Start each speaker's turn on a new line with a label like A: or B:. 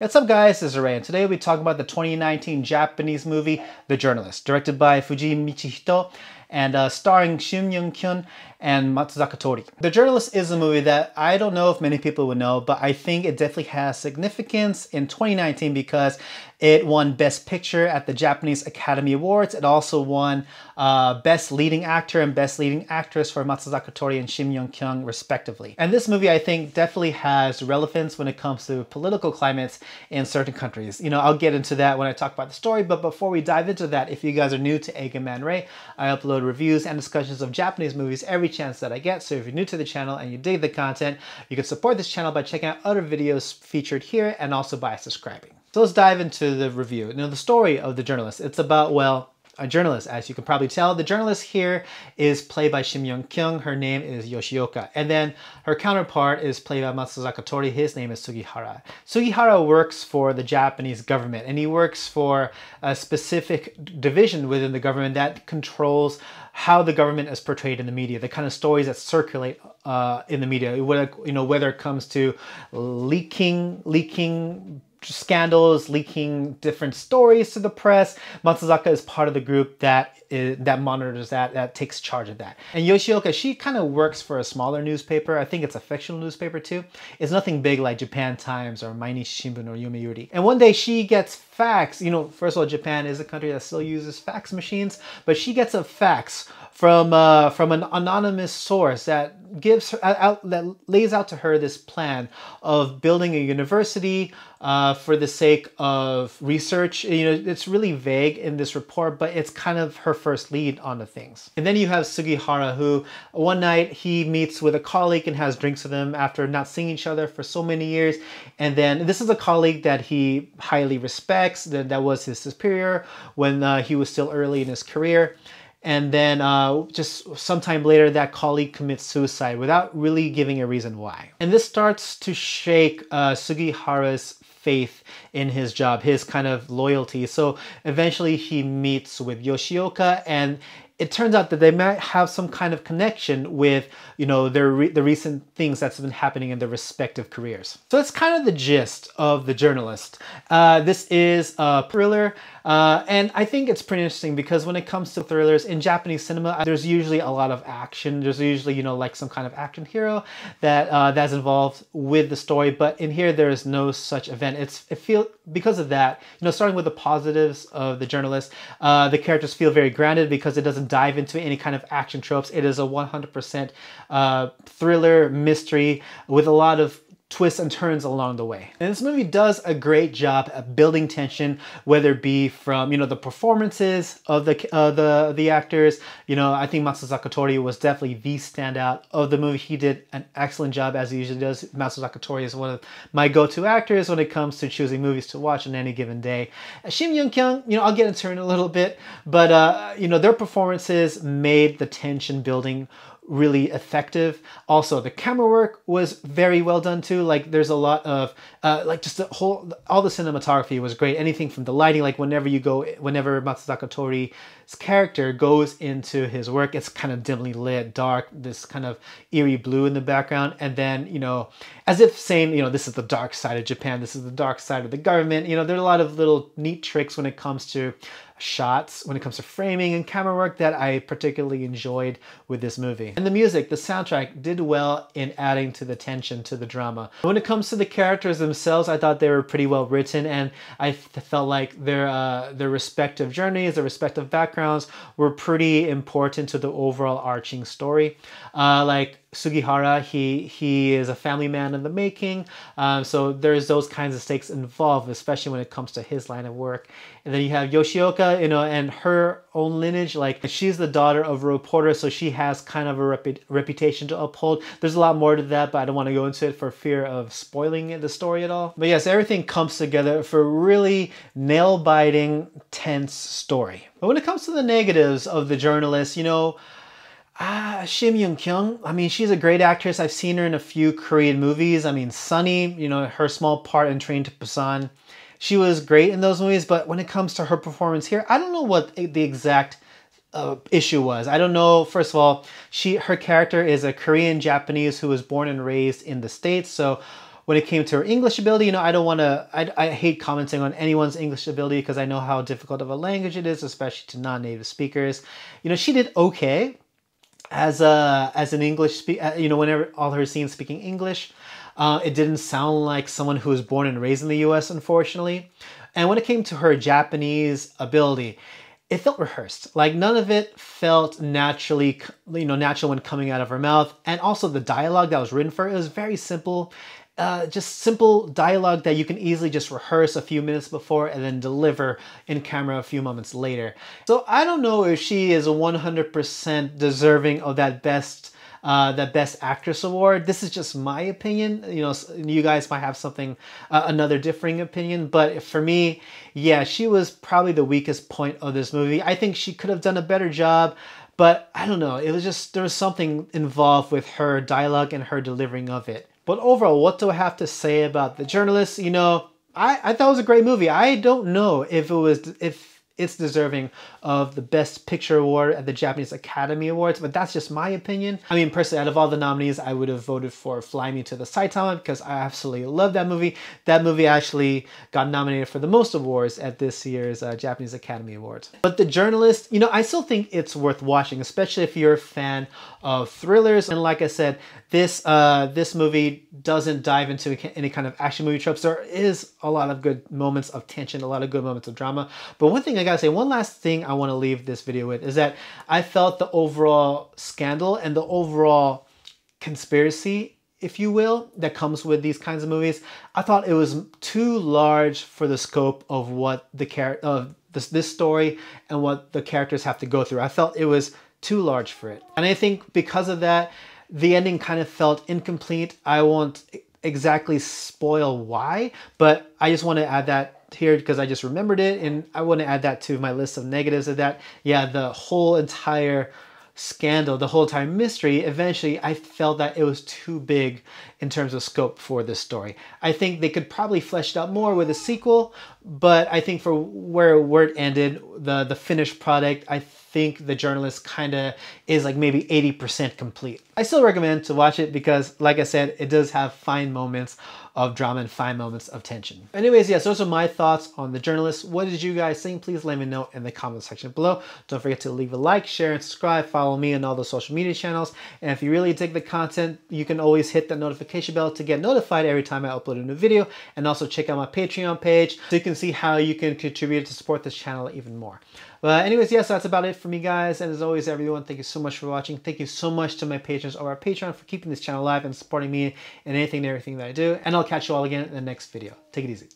A: What's up guys, this is Ray, and today we'll be talking about the 2019 Japanese movie, The Journalist, directed by Fujii Michihito and starring Shim Eun-kyung and Matsuzaka Tori. The Journalist is a movie that I don't know if many people would know, but I think it definitely has significance in 2019 because it won Best Picture at the Japanese Academy Awards. It also won Best Leading Actor and Best Leading Actress for Matsuzaka Tori and Shim Eun-kyung respectively. And this movie I think definitely has relevance when it comes to political climates in certain countries. You know, I'll get into that when I talk about the story, but before we dive into that, if you guys are new to Eiga-Man Ray, I upload reviews and discussions of Japanese movies every chance that I get. So if you're new to the channel and you dig the content, you can support this channel by checking out other videos featured here and also by subscribing. So let's dive into the review. Now, the story of The Journalist, it's about, well, a journalist, as you can probably tell. The journalist here is played by Shim Eun-kyung. Her name is Yoshioka. And then her counterpart is played by Matsuzaka Tori. His name is Sugihara. Sugihara works for the Japanese government, and he works for a specific division within the government that controls how the government is portrayed in the media, the kind of stories that circulate in the media, whether it comes to leaking scandals, leaking different stories to the press. Matsuzaka is part of the group that monitors that takes charge of that. And Yoshioka, she kind of works for a smaller newspaper. I think it's a fictional newspaper too. It's nothing big like Japan Times or Mainichi Shimbun or Yomiuri. And one day she gets fax. You know, first of all, Japan is a country that still uses fax machines, but she gets a fax from an anonymous source that gives her that lays out to her this plan of building a university for the sake of research. You know, it's really vague in this report, but it's kind of her first lead on the things. And then you have Sugihara, who one night he meets with a colleague and has drinks with him after not seeing each other for so many years. And then this is a colleague that he highly respects, that was his superior when he was still early in his career. And then just sometime later, that colleague commits suicide without really giving a reason why. And this starts to shake Sugihara's faith in his job, his kind of loyalty. So eventually he meets with Yoshioka, and it turns out that they might have some kind of connection with, you know, the recent things that's been happening in their respective careers. So that's kind of the gist of The Journalist. This is a thriller, and I think it's pretty interesting because when it comes to thrillers in Japanese cinema, there's usually a lot of action. There's usually, you know, like some kind of action hero that's involved with the story. But in here, there is no such event. Because of that, you know, starting with the positives of The Journalist, the characters feel very grounded because it doesn't dive into any kind of action tropes. It is a 100% thriller mystery with a lot of twists and turns along the way. And this movie does a great job at building tension, whether it be from, you know, the performances of the actors. You know, I think Matsuzaka Tori was definitely the standout of the movie. He did an excellent job, as he usually does. Matsuzaka Tori is one of my go-to actors when it comes to choosing movies to watch on any given day. Shim Eun-kyung, you know, I'll get into her in a little bit, but you know, their performances made the tension building really effective. Also, the camera work was very well done too. Like, there's a lot of like just all the cinematography was great. Anything from the lighting, like whenever Matsuzaka Tori's character goes into his work, it's kind of dimly lit, dark, this kind of eerie blue in the background, and then, you know, as if saying, you know, this is the dark side of Japan, this is the dark side of the government. You know, there are a lot of little neat tricks when it comes to shots, when it comes to framing and camera work that I particularly enjoyed with this movie. And the music, the soundtrack did well in adding to the tension, to the drama. When it comes to the characters themselves, I thought they were pretty well written, and I felt like their respective journeys, their respective backgrounds were pretty important to the overall arching story. Like Sugihara, he is a family man in the making, so there's those kinds of stakes involved, especially when it comes to his line of work. And then you have Yoshioka, you know, and her own lineage. Like, she's the daughter of a reporter, so she has kind of a reputation to uphold. There's a lot more to that, but I don't want to go into it for fear of spoiling the story at all. But yes, everything comes together for a really nail-biting, tense story. But when it comes to the negatives of The Journalist, you know, Shim Eun-kyung, I mean, she's a great actress. I've seen her in a few Korean movies. I mean, Sunny, you know, her small part in Train to Busan, she was great in those movies. But when it comes to her performance here, I don't know what the exact issue was. I don't know. First of all, her character is a Korean Japanese who was born and raised in the States. So When it came to her English ability, you know, I don't want to, I hate commenting on anyone's English ability because I know how difficult of a language it is, especially to non-native speakers. You know, she did okay as an English you know, whenever all her scenes speaking English. It didn't sound like someone who was born and raised in the US, unfortunately. And when it came to her Japanese ability, it felt rehearsed. Like none of it felt naturally, you know, natural when coming out of her mouth. And also the dialogue that was written for her, it was very simple. Just simple dialogue that you can easily just rehearse a few minutes before and then deliver in camera a few moments later. So I don't know if she is 100% deserving of that Best Actress award. This is just my opinion. You know, you guys might have something, another differing opinion, but for me, yeah, she was probably the weakest point of this movie. I think she could have done a better job, but I don't know. It was just, there was something involved with her dialogue and her delivering of it. But overall, what do I have to say about The Journalist? You know, I thought it was a great movie. I don't know if it's deserving of the Best Picture award at the Japanese Academy Awards, but that's just my opinion. I mean, personally, out of all the nominees, I would have voted for Fly Me to the Saitama because I absolutely love that movie. That movie actually got nominated for the most awards at this year's Japanese Academy Awards. But The Journalist, you know, I still think it's worth watching, especially if you're a fan of thrillers. And like I said, this movie doesn't dive into any kind of action movie tropes. There is a lot of good moments of tension, a lot of good moments of drama. But one thing I gotta say, one last thing I want to leave this video with is that I felt the overall scandal and the overall conspiracy, if you will, that comes with these kinds of movies. I thought it was too large for the scope of what the this story and what the characters have to go through. I felt it was too large for it. And I think because of that, the ending kind of felt incomplete. I won't exactly spoil why, but I just want to add that here because I just remembered it, and I want to add that to my list of negatives of that. Yeah, the whole entire scandal, the whole entire mystery, eventually I felt that it was too big in terms of scope for this story. I think they could probably flesh it out more with a sequel, but I think for where it ended, the finished product, I think The Journalist kind of is like maybe 80% complete. I still recommend to watch it because, like I said, it does have fine moments of drama and fine moments of tension. Anyways, yes, those are my thoughts on The Journalist. What did you guys think? Please let me know in the comment section below. Don't forget to leave a like, share, and subscribe. Follow me on all the social media channels. And if you really dig the content, you can always hit the notification bell to get notified every time I upload a new video. And also check out my Patreon page so you can see how you can contribute to support this channel even more. But anyways, yes, that's about it for me, guys. And as always, everyone, thank you so much for watching. Thank you so much to my patrons over at Patreon for keeping this channel alive and supporting me in anything and everything that I do. And I'll catch you all again in the next video. Take it easy.